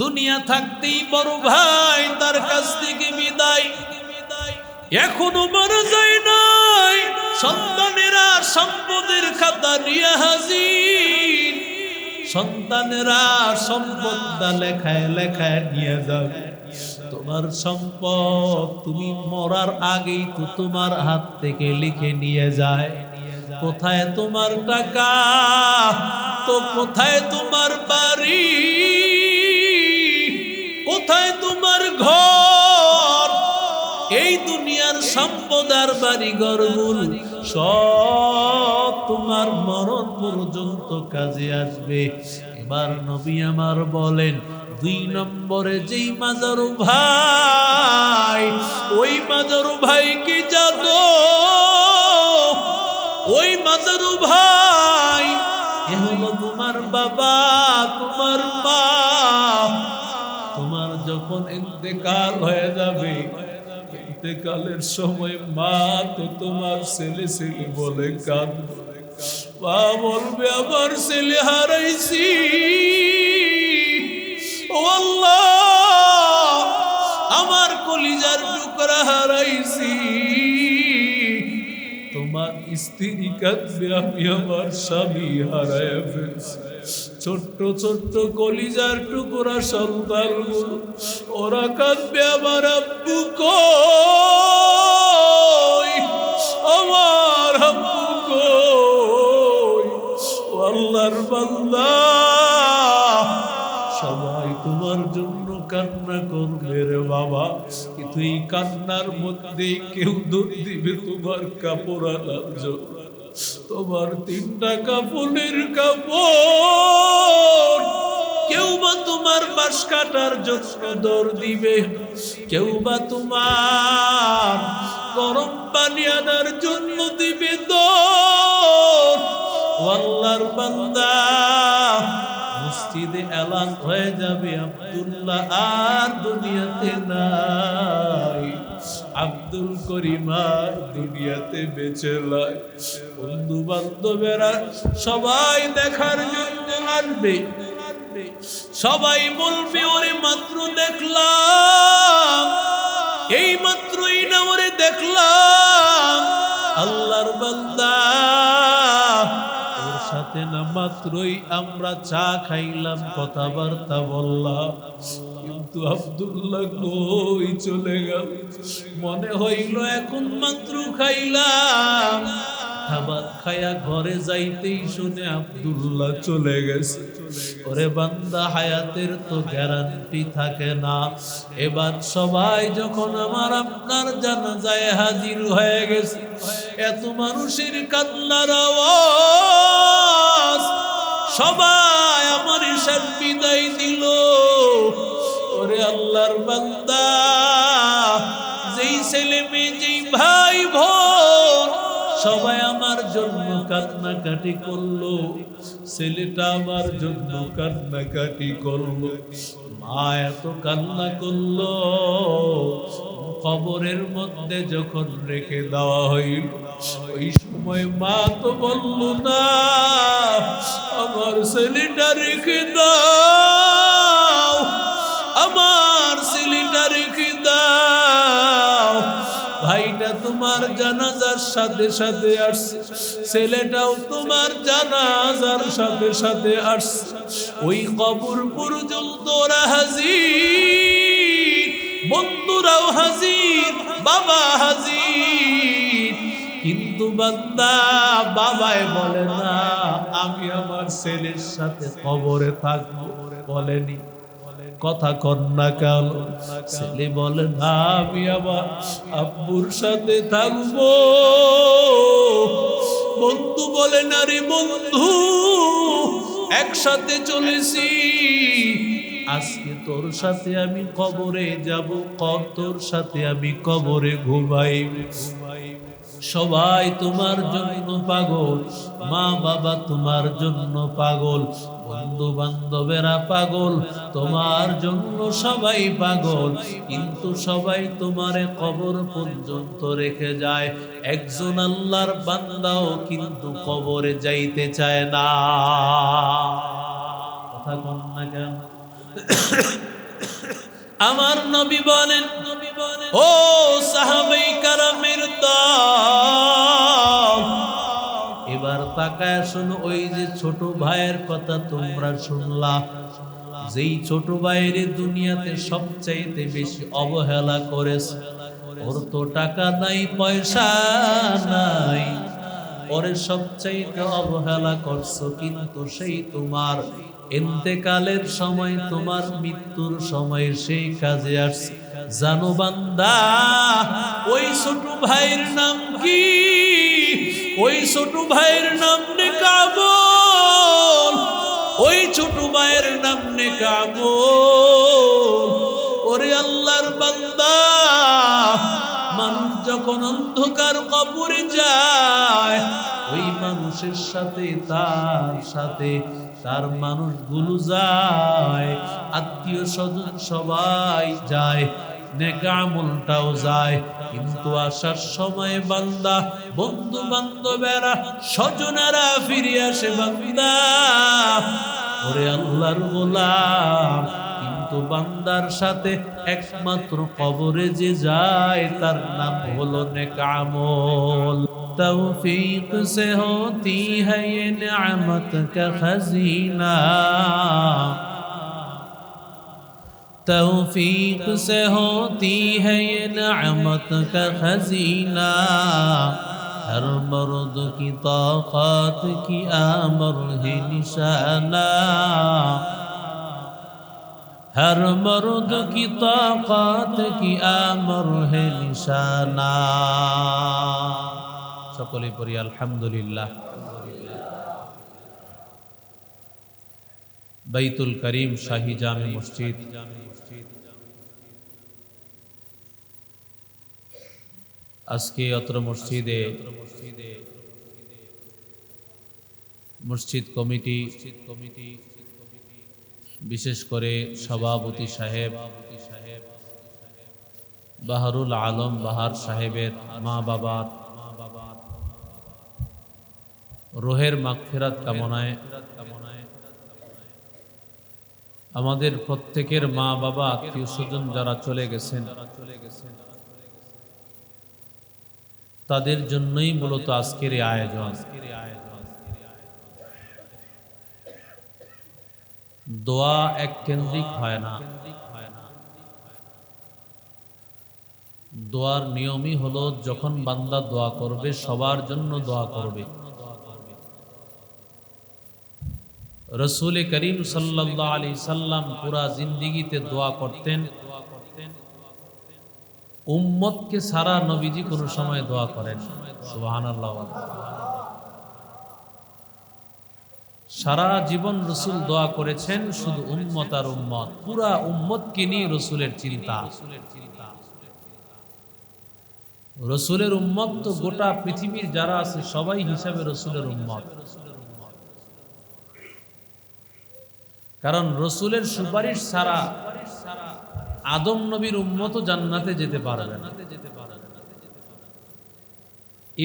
দুনিয়া থাকতেই বড় ভাই তার কাছ থেকে বিদায়, এখনো মারা যায় নাই। সন্তানেরা সম্পদের খাতা নিয়ে হাজির, সন্তানেরা সম্পদটা লেখায় লেখায় নিয়ে যাবে। তোমার সম্পদ তুমি মরার আগেই তো তোমার হাত থেকে লিখে নিয়ে যায়। কোথায় তোমার টাকা, তো কোথায় তোমার বাড়ি, কোথায় তোমার ঘর? এই দুনিয়ার সম্পদ আর বাড়ি ঘরগুলো সব তোমার মরণ পর্যন্ত কাজে আসবে। এবার নবী আমার বলেন, 2 নম্বরে যেই মাজারু ভাই, ওই মাজারু ভাই কি জানো? ওই মাজারু ভাই এ হলো তোমার বাবা, তোমার মা। তোমার যখন ইন্তেকাল হয়ে যাবে, ইন্তেকালের সময় মা তো তোমার ছেলে ছেলে বলে কাঁদবে। মা বলবে আমার ছেলে হারাইছি, ও আল্লাহ আমার কলিজার টুকরা হারাইছি। তোমার স্ত্রী কাঁদবে আমি আমার স্বামী হারায় ফেলছি। ছোট্ট ছোট্ট কলিজার টুকরা সন্তানগুলো ওরা কাঁদবে আমার আব্বু কই, আমার আব্বু কই। আল্লাহর বান্দা সবাই তোমার জন্য কান্না করবে রে বাবা, কিন্তু এই কান্নার মধ্যে কেউ দুধ দিবে তোমার কাপড় আনার জন্য। তোমার 3টা কাপড়ের কাপড়, কেউ বা তোমার বাঁশ কাটার জন্য দৌড় দিবে, কেউ বা তোমার গরম পানি আনার জন্য দিবে দৌড়। আল্লাহর বান্দা মসজিদে এলান হয়ে যাবে আব্দুল্লাহ আর দুনিয়াতে নাই, আব্দুল করিম আর দুনিয়াতে বেঁচে নাই। বন্ধু বান্ধবেরা সবাই দেখার জন্য আসবে, সবাই বলবে ওরে মাত্র দেখলাম, এই মাত্রই না ওরে দেখলাম। আল্লাহর বান্দা সাথে না মাত্রই আমরা চা খাইলাম, কথাবার্তা বললাম, কিন্তু আব্দুল্লাহ কই চলে গেল? মনে হইল এখন মাত্র খাইলাম, খাবার খায়া ঘরে যাইতেই শুনে আব্দুল্লাহ চলে গেছে। ওরে বান্দা, হায়াতের তো গ্যারান্টি থাকে না। এবার সবাই যখন আমার আপনার জানাজায় হাজির হয়ে গেছে, এত মানুষের কান্নার আওয়াজ, সবাই আমার ঈশান বিদায় দিল। ওরে আল্লাহর বান্দা, যেই ছেলে মেয়ে, যেই ভাই বোন সবাই আমার জন্য কান্নাকাটি করলো, ছেলেটা আমার জন্য কান্নাকাটি করলো, মা এত কান্না করলো। কবরের মধ্যে যখন রেখে দেওয়া হইল, ওই সময় মা তো বলল না আমার ছেলেটা রেখে দাও, আমার ছেলেটা রেখে দাও। ভাইটা তোমার জানাজার সাথে সাথে আসছে, ছেলেটাও তোমার জানাজার সাথে সাথে আসছে। ওই কবর পর্যন্ত ওরা হাজির, বন্ধুরাও হাজির, বাবা হাজির। কিন্তু বান্দা বাবাই বলে না আমি আমার ছেলের সাথে কবরে থাকবো, বলেনি। কথা কন্যা কাল ছেলে বলে না আমি আমার আব্বুর সাথে থাকবো। বন্ধু বলে না রে বন্ধু, একসাথে চলেছি, আজকে তোর সাথে আমি কবরে যাব, তোর সাথে আমি কবরে ঘুমাই। সবাই তোমার জন্য পাগল, মা বাবা তোমার জন্য পাগল, বন্ধু বান্ধবেরা পাগল, তোমার জন্য সবাই পাগল। কিন্তু সবাই তোমারে কবর পর্যন্ত রেখে যায়, একজন আল্লাহর বান্দাও কিন্তু কবরে যাইতে চায় না। কথা কন না কেন? আমার নবী বলেন, ও সাহাবায়ে কেরামের দল, এবার তাকায় শোনো, ওই যে ছোট ভাইয়ের কথা তোমরা শুনলা, যেই ছোট ভাইয়ের দুনিয়াতে সবচাইতে বেশি অবহেলা করেছে, ওর তো টাকা নাই, পয়সা নাই, ওরে সবচাইতে অবহেলা করছো, কিন্তু সেই তোমার ইন্তেকালের সময়, তোমার মৃত্যুর সময় সেই কাজে আসছে। জানো বান্দা, ওই ছোট ভাইয়ের নাম কি? ওই ছোট ভাইয়ের নাম নেকাবল, ওই ছোট ভাইয়ের নাম নেকাবল। ওরে আল্লাহর বান্দা, মানুষ যখন অন্ধকার কবরে যায়, ওই মানুষের সাথে তার মানুষগুলো যায়, আত্মীয় স্বজন সবাই যায়, নেক আমলটাও যায়, কিন্তু আসার সময় বান্দা, বন্ধু বান্ধবেরা, স্বজনেরা ফিরে আসে। বান্দা, ওরে আল্লাহর গোলাম, কিন্তু বান্দার সাথে একমাত্র কবরে যে যায়, তার নাম হলো নেক আমল। तौफीक से होती है ये नेमत का खजीना, तौफीक से होती है ये नेमत का खजीना, हर मर्द की ताकत की आमर है निशाना, हर मर्द की ताकत की आमर है निशाना। সকলে পড়ি আলহামদুলিল্লাহ। বাইতুল করিম শাহী জামে মসজিদ, আজকে অত্র মসজিদে মসজিদ কমিটি, বিশেষ করে সভাপতি সাহেব বাহারুল আলম বাহার সাহেবের মা বাবার রোহের মাগফিরাত কামনায়, আমাদের প্রত্যেকের মা বাবা, আত্মীয় স্বজন যারা চলে গেছেন, তাদের জন্যই মূলত আজকের এই আয়োজন। দোয়া এক কেন্দ্রিক হয় না, দোয়ার নিয়মই হলো, যখন বান্দা দোয়া করবে সবার জন্য দোয়া করবে। রসুল করিম সাল্লাল্লাহু আলাইহি সাল্লাম পুরা জিন্দেগিতে দোয়া করতেন, উম্মতকে সারা নবীজি কোন সময় দোয়া করেন। সুবহানাল্লাহ। সারা জীবন রসুল দোয়া করেছেন শুধু উম্মত আর উম্মত, পুরা উম্মতকে নিয়ে রসুলের চিন্তা। রসুলের উম্মত তো গোটা পৃথিবীর যারা আছে সবাই হিসাবে রসুলের উম্মত, কারণ রসুলের সুপারিশ ছাড়া আদম নবীর উম্মতও জান্নাতে যেতে পারবে না,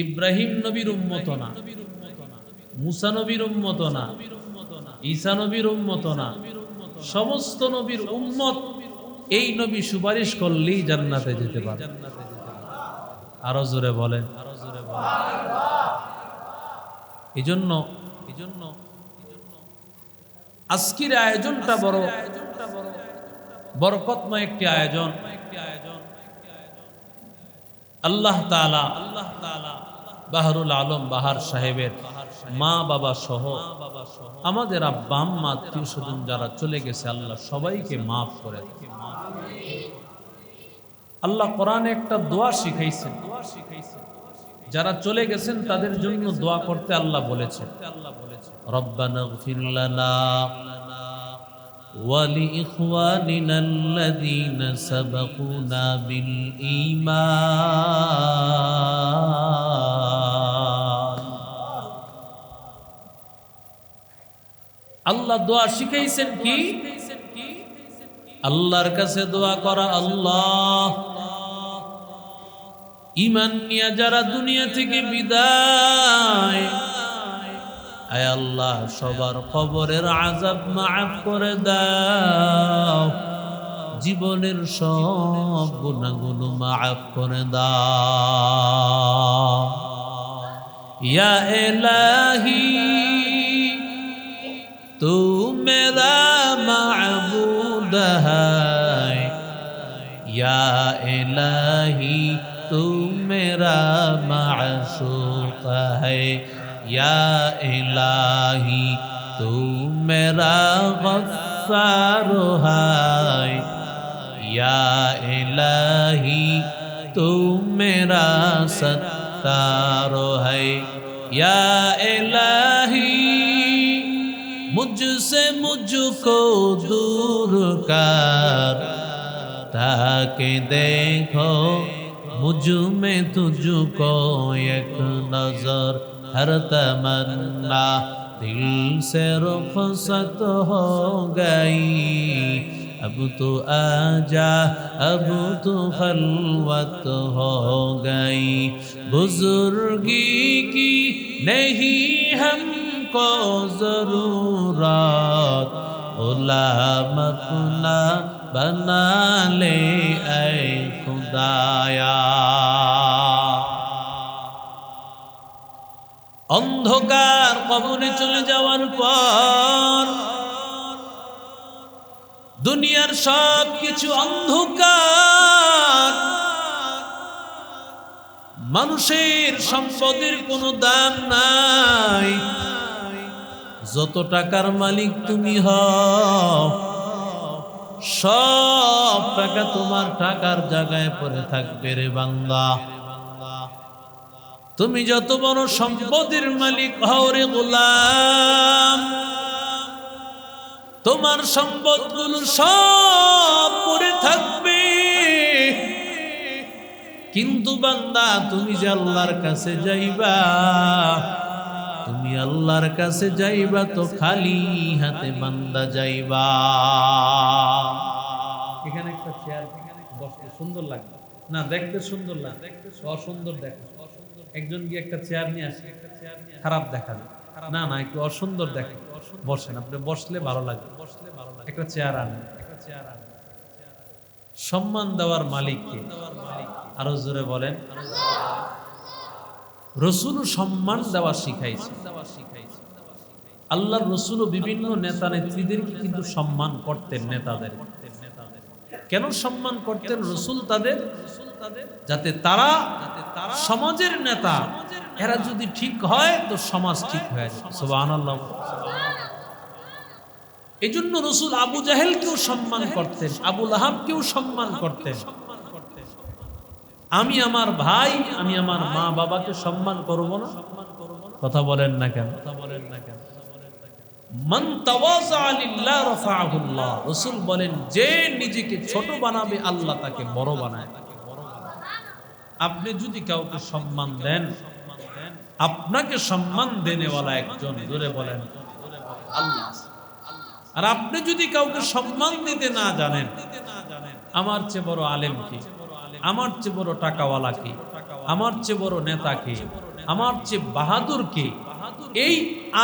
ইব্রাহিম নবীর উম্মত না, মুসা নবীর উম্মত না, ঈসা নবীর উম্মত না, সমস্ত নবীর উম্মত এই নবী সুপারিশ করলেই জান্নাতে যেতে পারে। আরো জোরে বলেন। এজন্য আজকের আয়োজনটা বড় বরকতময় একটি আয়োজন। আল্লাহ তাআলা বাহারুল আলম বাহার সাহেবের মা বাবা সহ আমাদের আব্বা আম্মা আত্মীয় স্বজন যারা চলে গেছে, আল্লাহ সবাইকে মাফ করে। আল্লাহ কোরআনে একটা দোয়া শিখাইছেন, যারা চলে গেছেন তাদের জন্য দোয়া করতে আল্লাহ বলেছেন, রব্বানা গফির লানা ওয়া লিইখওয়ানিনা আল্লাযীনা সাবাকুনা বিল ঈমান। আল্লাহ দোয়া শিখাইছেন কি? আল্লাহর কাছে দোয়া করা, আল্লাহ ঈমান নিয়ে যারা দুনিয়া থেকে বিদায়, আয় আল্লাহ সবার কবরের আযাব মাফ করে দাও, জীবনের সব গুনাহগুলো মাফ করে দাও। ইয়া ইলাহি তু মেরা মাবুদ है, या इलाही तू मेरा माशूक है, या इलाही तू मेरा गफ्फार है, या इलाही तू मेरा सत्तार है, या इलाही मुझसे मुझको दूर कर, ताकि देखो मुझ में तुझको एक नजर, हर तमन्ना दिल से रुखसत हो गई, अब तो आजा अब तो खलवत हो गई, बुजुर्गी की नहीं हमको जरूरत, गुलाम अपना बना ले ऐ खुदाया। অন্ধকার কবরে চলে যাওয়ার পর দুনিয়ার সব কিছু অন্ধকার, মানুষের সম্পদের কোনো দাম নাই, যত টাকার মালিক তুমি হও সব টাকা তোমার টাকার জায়গায় পড়ে থাকবে রে বান্দা। তুমি যত বড় সম্পদের মালিক হও রে গোলাম, তোমার সম্পদগুলো সব পড়ে থাকবে, কিন্তু বান্দা তুমি যে আল্লাহর কাছে যাইবা, তুমি আল্লাহর কাছে যাইবা তো খালি হাতে বান্দা যাইবা। এখানে একটা চেয়ার বসতে সুন্দর লাগে না, দেখতে সুন্দর লাগে, দেখতে অসুন্দর দেখো, একজন গিয়ে একটা চেয়ার নিয়ে আসে, খারাপ দেখা যায় না, না একটু অসুন্দর দেখে, বসেন আপনি, বসলে ভালো লাগে, একটা চেয়ার আনেন। সম্মান দেওয়ার মালিককে আরো জোরে বলেন। রসুল সম্মান দেওয়া শিখাইছে, আল্লাহর রসুলও বিভিন্ন নেতা নেত্রীদেরকে কিন্তু সম্মান করতেন। নেতাদের কেন সম্মান করতেন রসুল? তাদের যাতে তারা সমাজের নেতা, এরা যদি ঠিক হয় তো সমাজ ঠিক হয়ে যায়। সুবহানাল্লাহ। এজন্য রসুল আবু জাহেলকেও সম্মান করতেন, আবু লাহাবকেও সম্মান করতেন। আমি আমার ভাই, আমি আমার মা বাবাকে সম্মান করব না? কথা বলেন না কেন? মান তাওয়াযা লিল্লাহ রাফাআহুল্লাহ, রাসূল বলেন যে নিজেকে ছোট বানাবে আল্লাহ তাকে বড় বানায়। আপনি যদি কাউকে সম্মান দেন, আপনাকে সম্মান দেনেওয়ালা একজন, জোরে বলেন আল্লাহ। আর আপনি যদি কাউকে সম্মান দিতে না জানেন, আমার চেয়ে বড় আলেম কি, আমার চেয়ে বড় টাকাওয়ালা কি, আমার চেয়ে বড় নেতা কি, আমার চেয়ে বাহাদুর কি, এই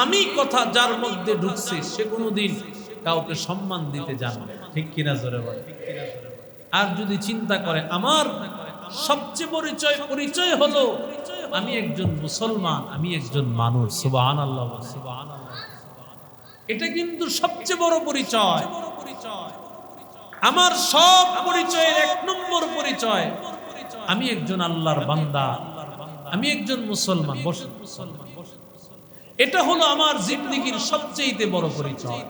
আমি কথা যার মধ্যে ঢুকছে সে কোনোদিন কাউকে সম্মান দিতে জানবে, ঠিক কিনা জোরে বলে। আর যদি চিন্তা করে আমার সবচেয়ে পরিচয় হলো আমি একজন মুসলমান, আমি একজন মানুষ, সুবহানাল্লাহ, সুবহানাল্লাহ, এটা কিন্তু সবচেয়ে বড় পরিচয়। আমার সব পরিচয়ের এক নম্বর পরিচয় আমি একজন আল্লাহর বান্দা, আমি একজন মুসলমান। এটা হলো আমার জিন্দেগীর সবচেয়ে বড় পরিচয়।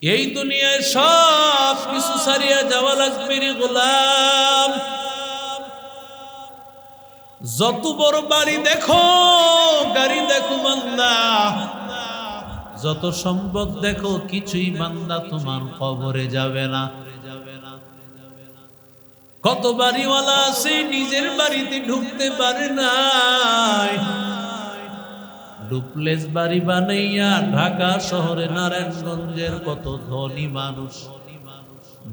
এই দুনিয়ায় সব কিছু ছাড়িয়ে যাওয়া লাগবে রে গোলাম। যত বড় বাড়ি দেখো, গাড়ি দেখো বান্দা, যত সম্পদ দেখো, কিছুই বান্দা তোমার কবরে যাবে না। কত বাড়িওয়ালা আছে নিজের বাড়িতে ঢুকতে পারে নাই, ডুপ্লেক্স বাড়ি বানাইয়া ঢাকা শহরে নারায়ণগঞ্জের কত ধনী মানুষ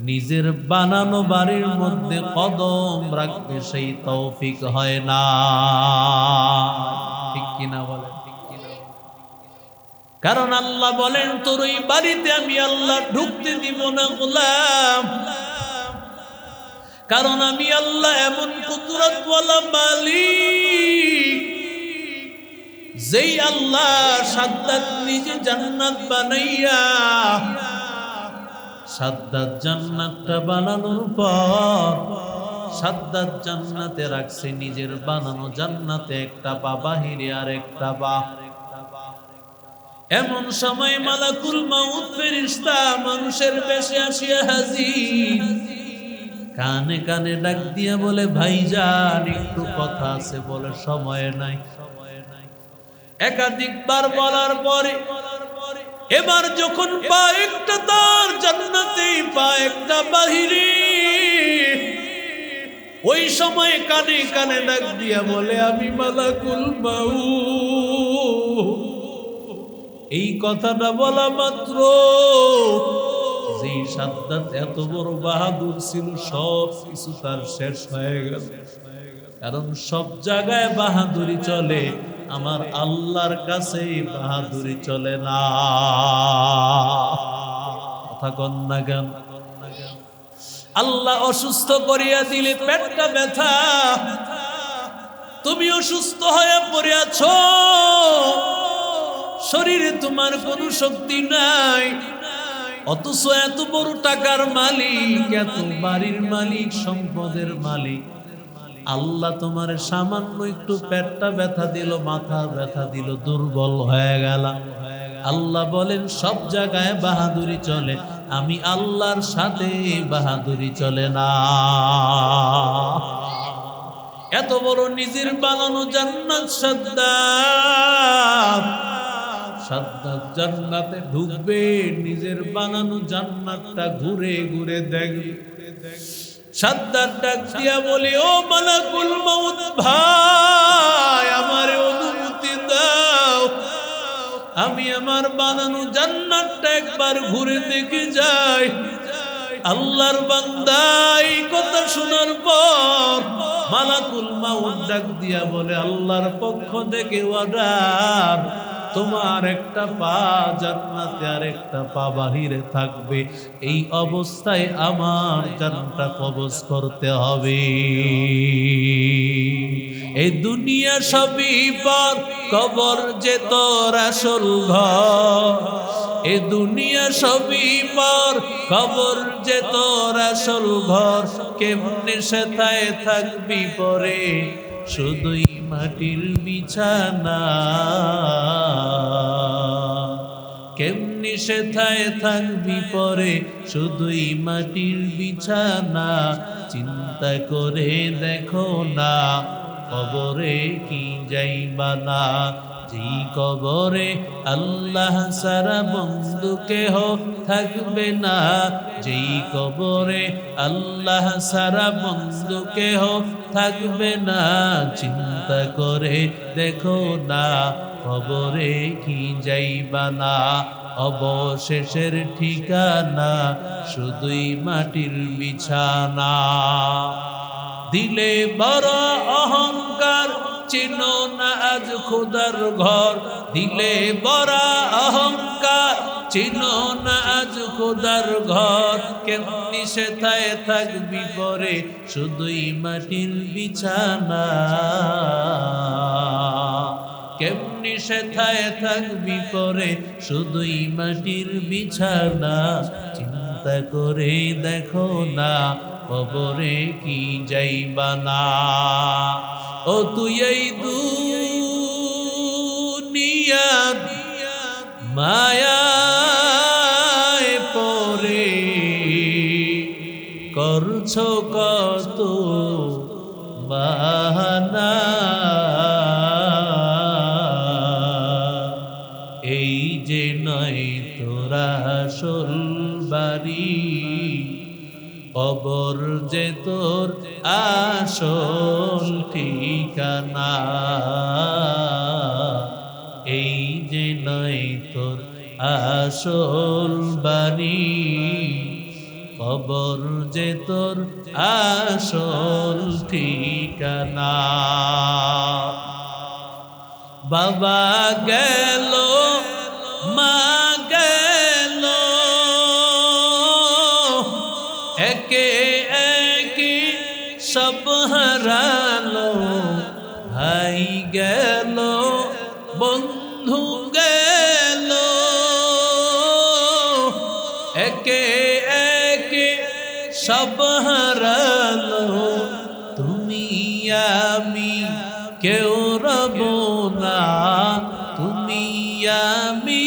নিজের বানানো বাড়ির মধ্যে কদম রাখবে সেই তৌফিক হয় না। ঠিক কিনা বলেন? কারণ আল্লাহ বলেন তোর ওই বাড়িতে আমি আল্লাহ ঢুকতে দিব না গোলাম, কারণ আমি আল্লাহ এমন কুদরতওয়ালা মালিক, যেই আল্লাহ সাদ্দাত নিজে জান্নাত বানাইয়া, সাদ্দাত জান্নাতটা বানানোর পর সাদ্দাত জান্নাতে রাখছে নিজের বানানো জান্নাতে একটা পা বাহিরে আর একটা পা। এমন সময় মালাকুল মাউত ফেরেশতা মানুষের বেশে আসিয়া হাজির, কানে কানে ডাক দিয়া বলে ভাইজান একটু কথা আছে, বলে সময় নাই। একাধিকবার বলার পরে এবার যখন পা একটা তার জান্নাতে পা একটা বাহিরে, ওই সময় কানে কানে ডাক দিয়া বলে আমি মালাকুল মাউত। এই কথাটা বলা মাত্র যে সাদ্দাত এত বড় বাহাদুর ছিল সব কিছু তার শেষ হয়ে গেল। কারণ সব জায়গায় বাহাদুরি চলে, আমার আল্লাহর কাছে বাহাদুরি চলে না। কথা কন না কেন? আল্লাহ অসুস্থ করিয়া দিলে পেটটা ব্যথা, তুমি অসুস্থ হয়ে পড়ে আছো, শরীরে তোমার কোনো শক্তি নাই, অথচ এত বড় টাকার মালিক, এত বাড়ির মালিক, সম্পদের মালিক আল্লাহ তোমার সামান্য একটু পেটটা ব্যথা দিল, মাথা ব্যথা দিল, দুর্বল হয়ে গেল। আল্লাহ বলেন সব জায়গায় বাহাদুরি চলে, আমি আল্লাহর সাথে বাহাদুরি চলে না। এত বড় নিজের বানানো জান্নাত সাদ্দাত, সাদ্দাত জান্নাতে ঢুকবে, নিজের বানানো জান্নাতটা ঘুরে ঘুরে দেখবে। সাদ্দাত ডাক দিয়া বলে ও মালাকুল মাউত ভাই, আমারে অনুমতি দাও, আমি আমার বানানো জান্নাতটা একবার ঘুরে দেখে যাই। আল্লাহর বান্দা এই কথা শোনার পর মালাকুল মাউত ডাক দিয়া বলে আল্লাহর পক্ষ থেকে অর্ডার, তোমার একটা পা জান্নাতে আর একটা পা বাহিরে থাকবে, এই অবস্থায় আমার জানটা কবজ করতে হবে। এই দুনিয়া সবই পর, কবর যে তোর আসল ঘর। এ দুনিয়া সবই পর, কবর যে তোর আসল ঘর। কেমনে সেথায় থাকবি পরে, শুধুই মাটির বিছানা। কেমনি সেথায় থাকবি পরে, শুধুই মাটির বিছানা। চিন্তা করে দেখো না, কবরে কি যাইবা না। যেই কবরে আল্লাহ সারা বন্ধু কেহ থাকবে না, যেই কবরে আল্লাহ সারা বন্ধু কেহ থাকবে না। চিন্তা করে দেখো না, কবরে কি যাইবা না। অবশেষের ঠিকানা শুধুই মাটির বিছানা। দিলে বড় অহংকার, চিনো না আজ খোদার ঘর। দিলে বড় অহংকার, চিনো না আজ খোদার ঘর। কেমনি সেথায় থাকবি পরে, শুধুই মাটির বিছানা। কেমনি সেথায় থাকবি পরে, শুধুই মাটির বিছানা। চিন্তা করে দেখো না, কবরে কি যাইবা না। ও তুই এই দুনিয়ার মায়ায় পরে করছো কত বাহানা। এই যে নয় তোরা আসল বাড়ি, কবর যে তোর আসল ঠিকানা। এই যে নয় তোর আসল বাড়ি, কবর যে তোর আসল ঠিকানা। বাবা গেল, মা গেল, একে একে সব হারালো। ভাই গেল, বন্ধু গেল, একে একে সব হারালো। তুমি আমি কেউ রব না, তুমি আমি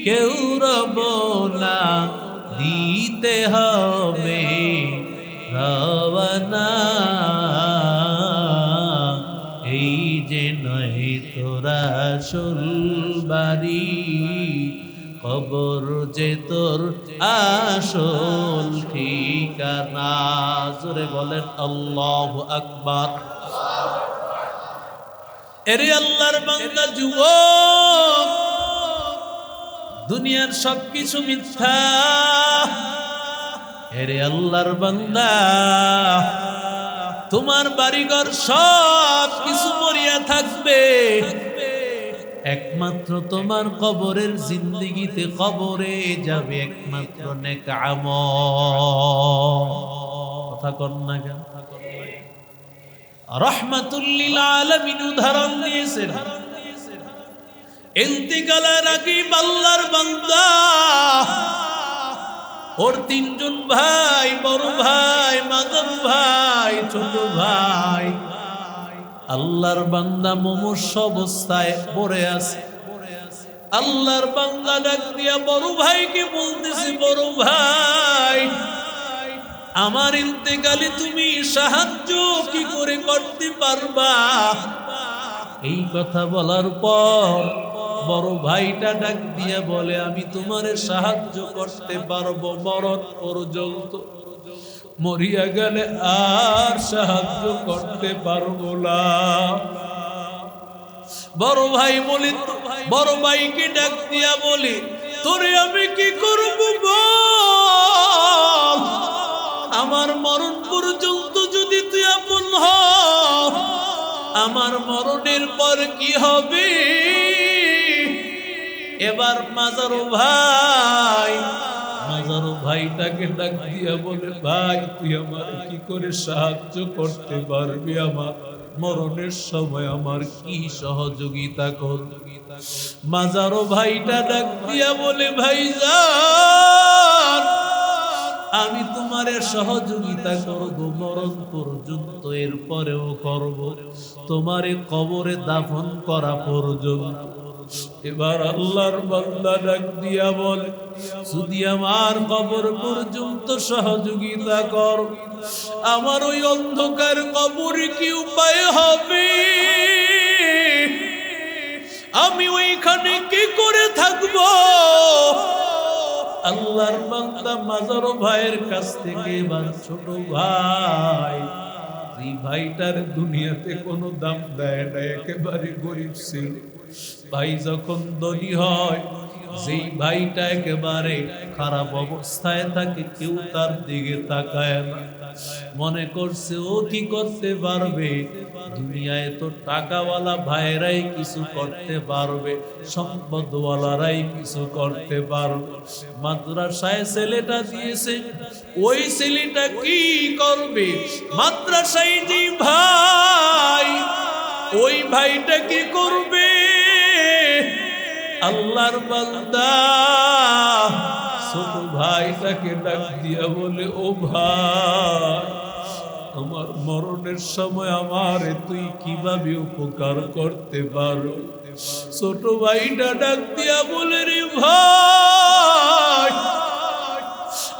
কেউ রব না, দিতে হবে রওনা। এই যে নয় তোরা আসল বাড়ি, কবর যে তোর আসল ঠিকানা। জোরে বলেন আল্লাহু আকবার। এরে আল্লাহর বান্দা যুবক, দুনিয়ার সবকিছু মিথ্যা। এরে আল্লাহর বান্দা, তোমার বাড়িঘর সব কিছু মরিয়া থাকবে, একমাত্র তোমার কবরের জিন্দেগিতে কবরে যাবে একমাত্র নেক আমল। কথা কন না কেন? রাহমাতুল লিল আলামিন উদাহরণ দিয়েছেন, ইন্তিকালের আগে আল্লাহর বান্দা ওর তিনজন ভাই, বড় ভাই, মাঝার ভাই, ছোট ভাই, আল্লাহর বান্দা মুমূর্ষু অবস্থায় পড়ে আছে। আল্লাহর বান্দা ডাক দিয়া বড় ভাইকে বলতেছে, বড় ভাই, আমার ইন্তেকালে তুমি সাহায্য কি করে করতে পারবা? এই কথা বলার পর বড় ভাইটা ডাক দিয়া বলে, আমি তোমারে সাহায্য করতে পারবো মরণ পর্যন্ত, মরিয়া গেলে আর সাহায্য করতে পারবো না। বড় ভাই বলে, বড় ভাইকে ডাক দিয়া বলে, তোরে আমি কি করব বল? আমার মরণ পর্যন্ত যদি তুই আপন হও, আমার মরণের পর কি হবে? এবার মাজারো ভাই, মাজারো ভাইটাকে ডাক দিয়া বলে, ভাই তুই আমার কি করে সাহায্য করতে পারবি? আমার মরণের সময় আমার কি সহযোগিতা করবি? মাজারো ভাইটা ডাক দিয়া বলে, ভাইজান, আমি তোমারে সহযোগিতা করব মরণ পর্যন্ত, এর পরেও করব তোমারে কবরে দাফন করা পর্যন্ত। এবার আল্লাহর বান্দা ডাক দিয়া বলে, যদি আমার কবর পর্যন্ত সহযোগিতা কর, আমার ওই অন্ধকার কবরে কি উপায় হবে? আমি ওইখানে কি করে থাকব? আল্লাহর বান্দা মাজার ভাইয়ের কাছ থেকে এবার ছোট ভাই, এই ভাইটার দুনিয়াতে কোনো দাম দেয় না, একেবারে গরিব ছিল। ভাই যখন ধনী হয়, যেই ভাইটা একেবারে খারাপ অবস্থায় থাকে, কেউ তার দিকে তাকায় না, মনে করছে ও কি করতে পারবে? দুনিয়ায় তো টাকাওয়ালা ভাইরাই কিছু করতে পারবে, সম্পদওয়ালারাই কিছু করতে পারবে। মাদ্রাসায় ছেলেটা দিয়েছে, ওই ছেলেটা কি করবে? মাদ্রাসায় যে ভাই, ওই ভাইটা কি করবে? আল্লাহর বান্দা ছোট ভাইটাকে ডাক দিয়া বলে, ও ভাই, আমার মরণের সময় আমারে তুই কিভাবে উপকার করতে পারো? ছোট ভাইটা ডাক দিয়া বলে, রে ভাই,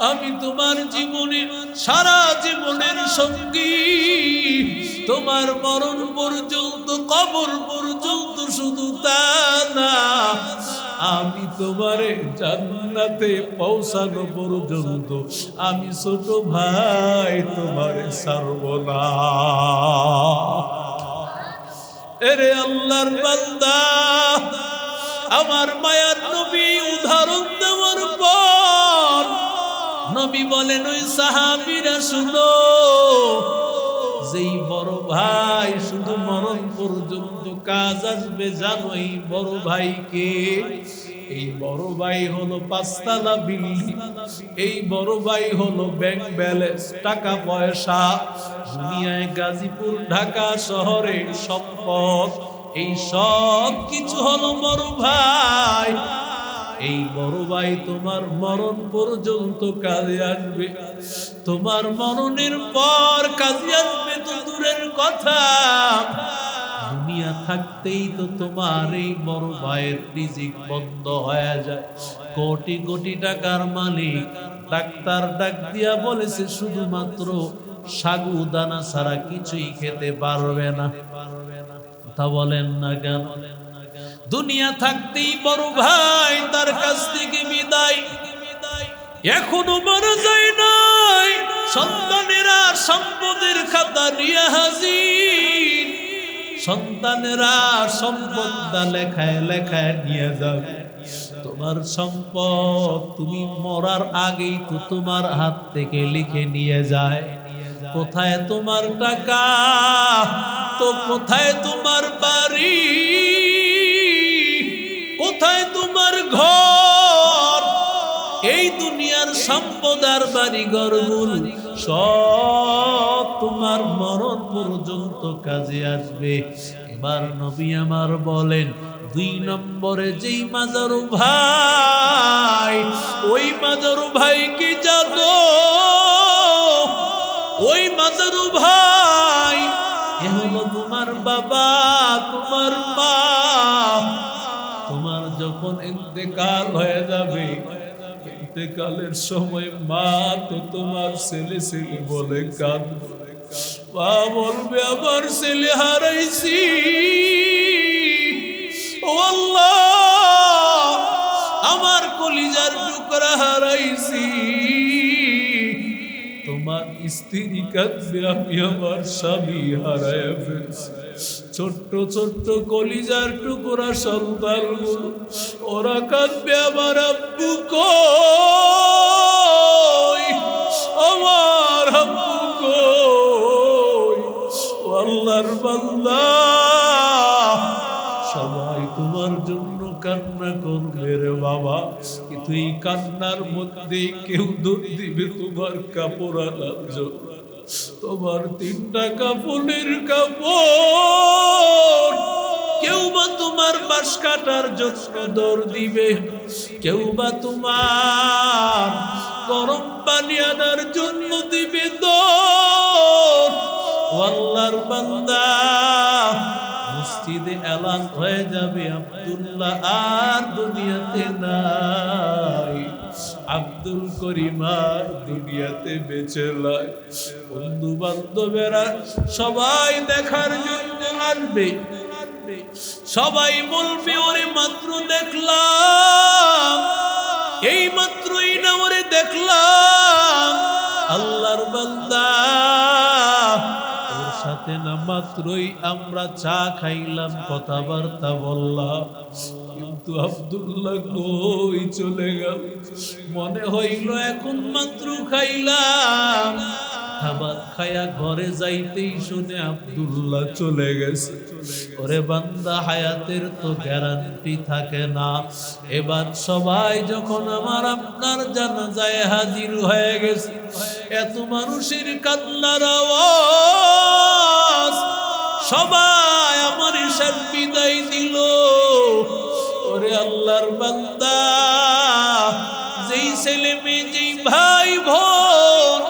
আমি তোমার জীবনে সারা জীবনের সঙ্গী, তোমার মরণ পর্যন্ত, কবর পর্যন্ত, শুধু তা না, আমি তোমারে জান্নাতে পৌঁছানো পর্যন্ত আমি ছোট ভাই তোমারে ছাড়ব না। এরে আল্লাহর বান্দা, আমার মায়ার নবী উদাহরণ দেওয়ার পর নবী বলেন, ওই সাহাবীরা শুনো, যেই বড় ভাই শুধু মরণ পর্যন্ত কাজ আসবে, জানো এই বড় ভাইকে? এই বড় ভাই হলো পাঁচতলা বিল্ডিং, এই বড় ভাই হলো ব্যাংক ব্যালেন্স, টাকা পয়সা, দুনিয়ায় গাজীপুর ঢাকা শহরে সম্পদ, এই সব কিছু হলো বড় ভাই। এই বড় ভাই তোমার মরণ পর্যন্ত কাজে আসবে। তোমার মরণের পর কাজে আসবে তো দূরের কথা, দুনিয়া থাকতেই তো তোমার এই বড় ভাইয়ের রিজিক বন্ধ হয়ে যায়। কোটি কোটি টাকার মালিক, ডাক্তার ডাক দিয়া বলেছে শুধুমাত্র সাগুদানা ছাড়া কিছুই খেতে পারবে না। কথা বলেন না কেন? দুনিয়া থাকতেই বড় ভাই তার কাছ থেকে বিদায়, এখনো মারা যায় নাই। সন্তানেরা সম্পদের খাতা নিয়ে হাজির, সন্তানেরা সম্পদটা লেখায় লেখায় নিয়ে যাবে। তোমার সম্পদ তুমি মরার আগেই তো তোমার হাত থেকে লিখে নিয়ে যায়। কোথায় তোমার টাকা, তো কোথায় তোমার বাড়ি, কোথায় তোমার ঘর? এই দুনিয়ার সম্পদ আর বাড়ি ঘরগুলো সব তোমার মরণ পর্যন্ত কাজে আসবে। এবার নবী আমার বলেন, 2 নম্বরে যেই মাজারু ভাই, ওই মাজারু ভাই কি জানো? ওই মাজারু ভাই এ হলো তোমার বাবা, তোমার মা। তোমার যখন ইন্তেকাল হয়ে যাবে, ইন্তেকালের সময় মা তো তোমার ছেলে ছেলে বলে কাঁদবে। মা বলবে আমার ছেলে হারাইছি, ও আল্লাহ আমার কলিজার টুকরা হারাইছি। তোমার স্ত্রী কাঁদবে আমি আমার স্বামী হারায় ফেলছি। ছোট্ট ছোট্ট কলিজার টুকরা সন্তানগুলো ওরা কাঁদবে আমার আব্বু কই, আমার আব্বু কই। আল্লাহর বান্দা সবাই তোমার জন্য কান্না করবে রে বাবা, কিন্তু এই কান্নার মধ্যে কেউ দুধ দিবে তোমার কাপড় আনার জন্য। তোমার 3টা কাপড়ের কাপড়, কেউ বা তোমার বাঁশ কাটার জন্য দৌড় দিবে, কেউ বা তোমার গরম পানি আনার জন্য দিবে দৌড়। আল্লাহর বান্দা মসজিদে এলান হয়ে যাবে আব্দুল্লাহ আর দুনিয়াতে নাই, আব্দুল করিম আর দুনিয়াতে বেঁচে নাই। বন্ধু বান্ধবেরা সবাই দেখার জন্য আসবে, সবাই বলবে ওরে মাত্র দেখলাম, এই মাত্রই না ওরে দেখলাম। আল্লাহর বান্দা ওর সাথে না মাত্রই আমরা চা খাইলাম, কথাবার্তা বললাম, কিন্তু আব্দুল্লাহ কই চলে গেল। মনে হইল এখন মাত্র খাইলাম, খাবার খায়া ঘরে যাইতেই শুনে আব্দুল্লাহ চলে গেছে। ওরে বান্দা হায়াতের তো গ্যারান্টি থাকে না। এবার সবাই যখন আমার আপনার জানাজায় হাজির হয়ে গেছে, এত মানুষের কান্নার আওয়াজ, সবাই আমার ঈশান বিদায় দিল। ওরে আল্লাহর বান্দা, যেই ছেলে মেয়ে যেই ভাই বোন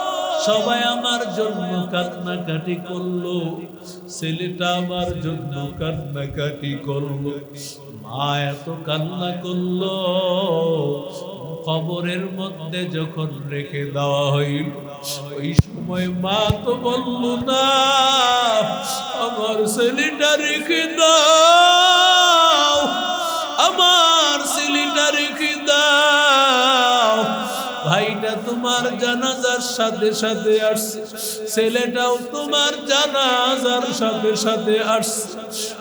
সবাই আমার জন্য কান্নাকাটি করলো, ছেলেটা আমার জন্য কান্নাকাটি করলো, মা এত কান্না করলো। কবরের মধ্যে যখন রেখে দেওয়া হইল, ওই সময় মা তো বলল না আমার ছেলেটা রেখে দাও, আমার ছেলেটা রেখে দাও। ভাইটা তোমার জানাজার সাথে সাথে আসছে, ছেলেটাও তোমার জানাজার সাথে সাথে আসছে।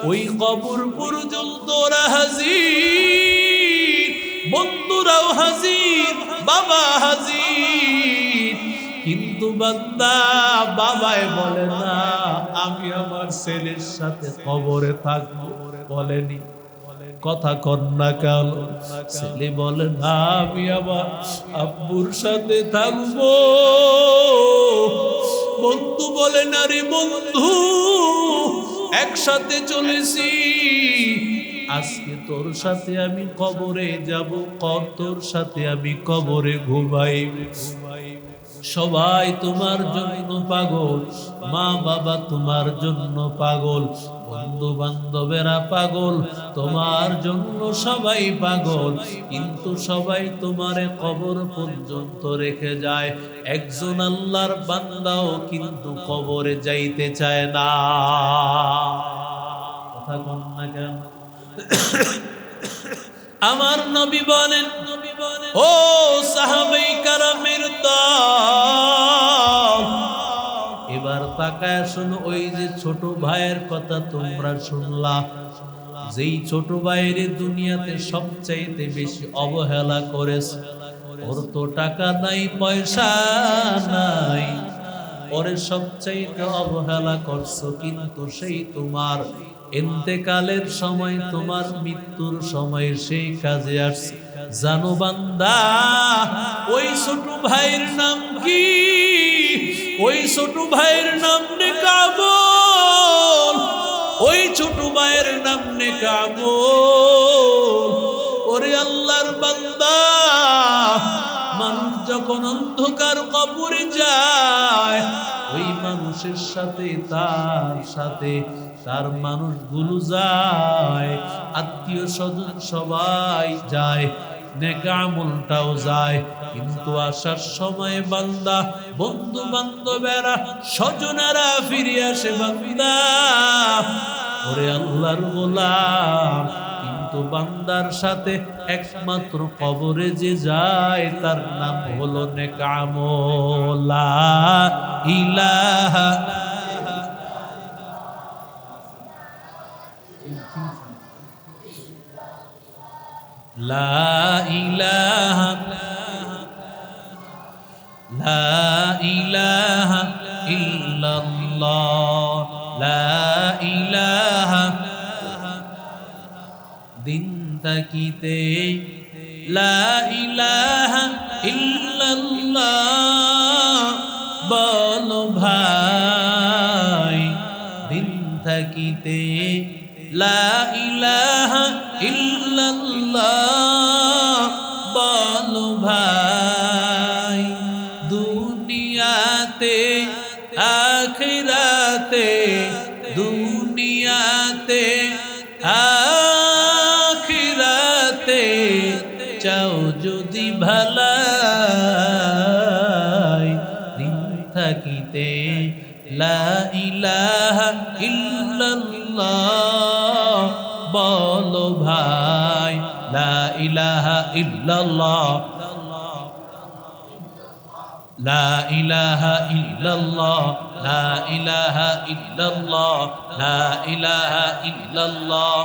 ওই কবর পর্যন্ত ওরা হাজির, বন্ধুরাও হাজির, বাবা হাজির, কিন্তু বান্দা বাবাই বলে না আমি আমার ছেলের সাথে কবরে থাকবো, বলেনি কথা কন্যা কাল ছেলে বলে না আমি আমার আব্বুর সাথে থাকবো। বন্ধু বলে না রে বন্ধু একসাথে চলেছি, আজকে তোর সাথে আমি কবরে যাব, তোর সাথে আমি কবরে ঘুমাই। সবাই তোমার জন্য পাগল, মা বাবা তোমার জন্য পাগল, বন্ধু বান্ধবেরা পাগল, তোমার জন্য সবাই পাগল, কিন্তু সবাই তোমারে কবর পর্যন্ত রেখে যায়। একজন আল্লাহর বান্দাও কিন্তু কবরে যাইতে চায় না। কথা কন না কেন? আমার নবী বলেন, ও সাহাবায়ে কেরামের দল, এবার তাকায় শোনো, ওই যে ছোট ভাইয়ের কথা তোমরা শুনলা, যেই ছোট ভাইয়ের দুনিয়াতে সবচাইতে বেশি অবহেলা করেছে, ওর তো টাকা নাই পয়সা নাই, ওরে সবচাইতে অবহেলা করছো, কিন্তু সেই তোমার ইন্তেকালের সময়, তোমার মৃত্যুর সময় সেই কাজে আসছে। জানো বান্দা ওই ছোট ভাইয়ের নাম কি? ওই ছোট ভাইয়ের নাম নেকামল, ওই ছোট ভাইয়ের নাম নেকামল। ওরে আল্লাহর বান্দা, মানুষ যখন অন্ধকার কবরে যায়, ওই মানুষের সাথে তার মানুষগুলো যায়, আত্মীয় স্বজন সবাই যায়, নেক আমলটাও যায়, কিন্তু আসার সময় বান্দা বন্ধু বান্ধবেরা স্বজনেরা ফিরে আসে। বান্দা ওরে আল্লাহর গোলাম, কিন্তু বান্দার সাথে একমাত্র কবরে যে যায় তার নাম হলো নেক আমল। লা ইলাহা লা ইলাহা লা ইলাহা ইল্লাল্লাহ, লা ইলাহা, দিন থাকিতে লা ইলাহা ইল্লাল্লাহ বলো ভাই, দিন থাকিতে লা ইলাহা ইল্লাল্লাহ বলো ভাই। দুনিয়াতে আখিরাতে, দুনিয়াতে আখিরাতে চাও যদি ভালাই, দিন থাকিতে লা ইলাহা ইল্লাল্লাহ বলো ভাই, লা ইলাহা ইল্লাল্লাহ, লা ইলাহা ইল্লাল্লাহ, লা ইলাহা ইল্লাল্লাহ, লা ইলাহা ইল্লাল্লাহ।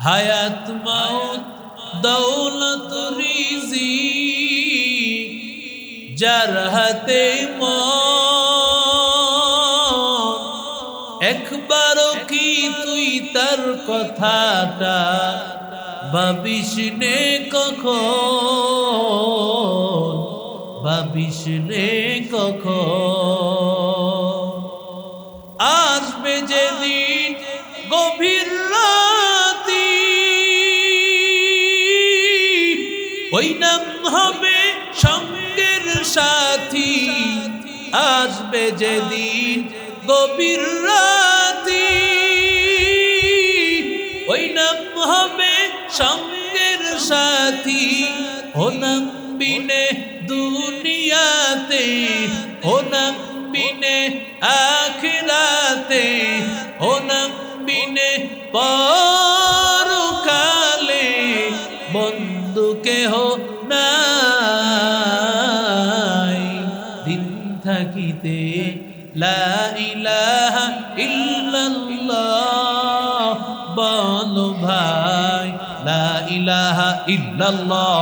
হায়াত মাউত দৌলত রিজি যার হাতে মন, একবারও কি তুই তার কথাটা ভাবিস নে কখন, ভাবিস নে কখন? আসবে যেদিন গভীর রাতি, ওই নাম হবে সঙ্গের সাথী। আসবে যেদিন গভীর রাতি, ওই নাম হবে সঙ্গের সাথী। ও নাম বিনে দুনিয়াতে, ও নাম বিনে আখিরাতে, ও নাম বিনে পরকালে বন্ধু কেহ নাই। দিন থাকিতে লা ইলাহা ইল্লাল্লাহ বলো ভাই, লা ইলাহা ইল্লাল্লাহ।